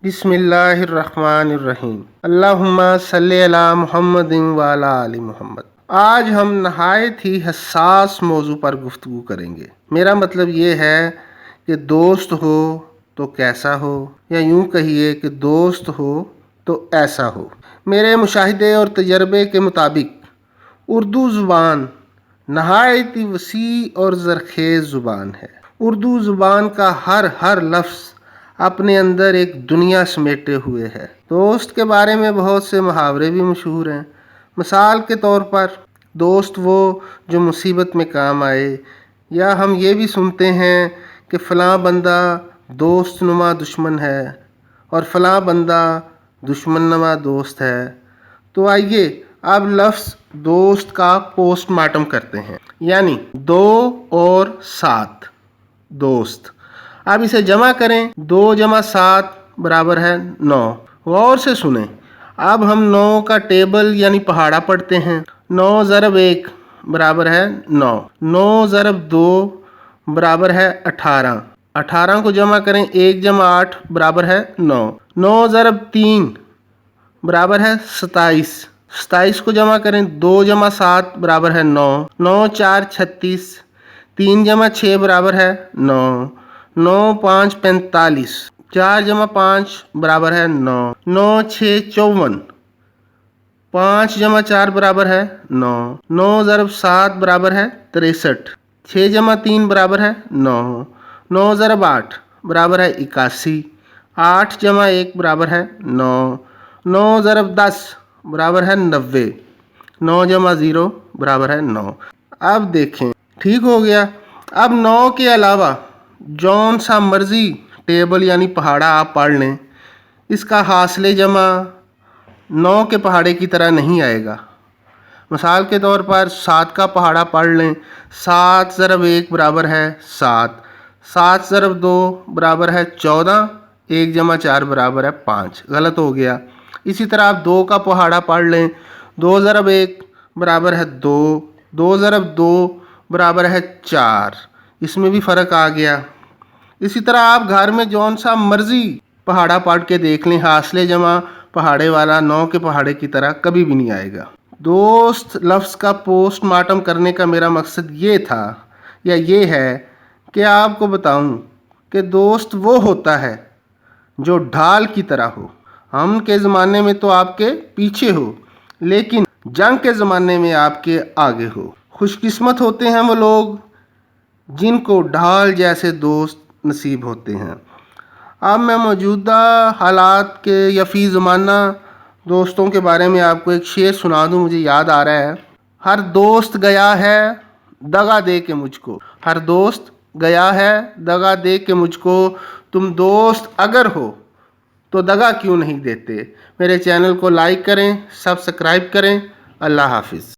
بسم اللہ الرحمن الرحیم۔ اللہم صلی علی محمد وعلی آل محمد۔ آج ہم نہایت ہی حساس موضوع پر گفتگو کریں گے۔ میرا مطلب یہ ہے کہ دوست ہو تو کیسا ہو، یا یوں کہیے کہ دوست ہو تو ایسا ہو۔ میرے مشاہدے اور تجربے کے مطابق اردو زبان نہایت ہی وسیع اور زرخیز زبان ہے۔ اردو زبان کا ہر لفظ اپنے اندر ایک دنیا سمیٹے ہوئے ہے۔ دوست کے بارے میں بہت سے محاورے بھی مشہور ہیں۔ مثال کے طور پر دوست وہ جو مصیبت میں کام آئے، یا ہم یہ بھی سنتے ہیں کہ فلاں بندہ دوست نما دشمن ہے اور فلاں بندہ دشمن نما دوست ہے۔ تو آئیے اب لفظ دوست کا پوسٹ مارٹم کرتے ہیں، یعنی 2 اور 7 دوست۔ اب اسے جمع کریں، 2 × 7 برابر ہے 9۔ غور سے سنیں، اب ہم 9 کا ٹیبل یعنی پہاڑا پڑھتے ہیں۔ 9 ضرب 1 برابر ہے 9۔ 9 ضرب 2 برابر ہے 18۔ 18 کو جمع کریں، 1 × 8 برابر ہے 9۔ 9 ضرب 3 برابر ہے 27۔ 27 کو جمع کریں، 2 × 7 برابر ہے 9۔ 9 × 4 36۔ 3 × 6 برابر ہے 9۔ 9 × 5 45۔ 4 × 5 برابر ہے 9۔ 9 × 6 54۔ 5 × 4 برابر ہے 9۔ 9 ضرب 7 برابر ہے 63۔ 6 × 3 برابر ہے 9۔ 9 ضرب 8 برابر ہے 81۔ 8 × 1 برابر ہے 9۔ 9 ضرب 10 برابر ہے 90۔ 9 × 0 برابر ہے 9۔ اب دیکھیں، ٹھیک ہو گیا۔ اب 9 کے علاوہ جون سا مرضی ٹیبل یعنی پہاڑا آپ پڑھ لیں، اس کا حاصل جمع 9 کے پہاڑے کی طرح نہیں آئے گا۔ مثال کے طور پر 7 کا پہاڑا پڑھ لیں، 7 ضرب 1 برابر ہے 7۔ 7 ضرب 2 برابر ہے 14۔ 1 × 4 برابر ہے 5۔ غلط ہو گیا۔ اسی طرح آپ 2 کا پہاڑا پڑھ لیں، 2 ضرب 1 برابر ہے 2۔ 2 ضرب 2 برابر ہے 4۔ اس میں بھی فرق آ گیا۔ اسی طرح آپ گھر میں جون سا مرضی پہاڑا پڑھ کے دیکھ لیں، حاصل جمع پہاڑے والا 9 کے پہاڑے کی طرح کبھی بھی نہیں آئے گا۔ دوست لفظ کا پوسٹ مارٹم کرنے کا میرا مقصد یہ تھا، یا یہ ہے کہ آپ کو بتاؤں کہ دوست وہ ہوتا ہے جو ڈھال کی طرح ہو۔ ہم کے زمانے میں تو آپ کے پیچھے ہو، لیکن جنگ کے زمانے میں آپ کے آگے ہو۔ خوش قسمت ہوتے ہیں وہ لوگ جن کو ڈھال جیسے دوست نصیب ہوتے ہیں۔ اب میں موجودہ حالات کے یا فی زمانہ دوستوں کے بارے میں آپ کو ایک شعر سنا دوں، مجھے یاد آ رہا ہے۔ ہر دوست گیا ہے دغا دے کے مجھ کو، ہر دوست گیا ہے دغا دے کے مجھ کو، تم دوست اگر ہو تو دغا کیوں نہیں دیتے۔ میرے چینل کو لائک کریں، سبسکرائب کریں۔ اللہ حافظ۔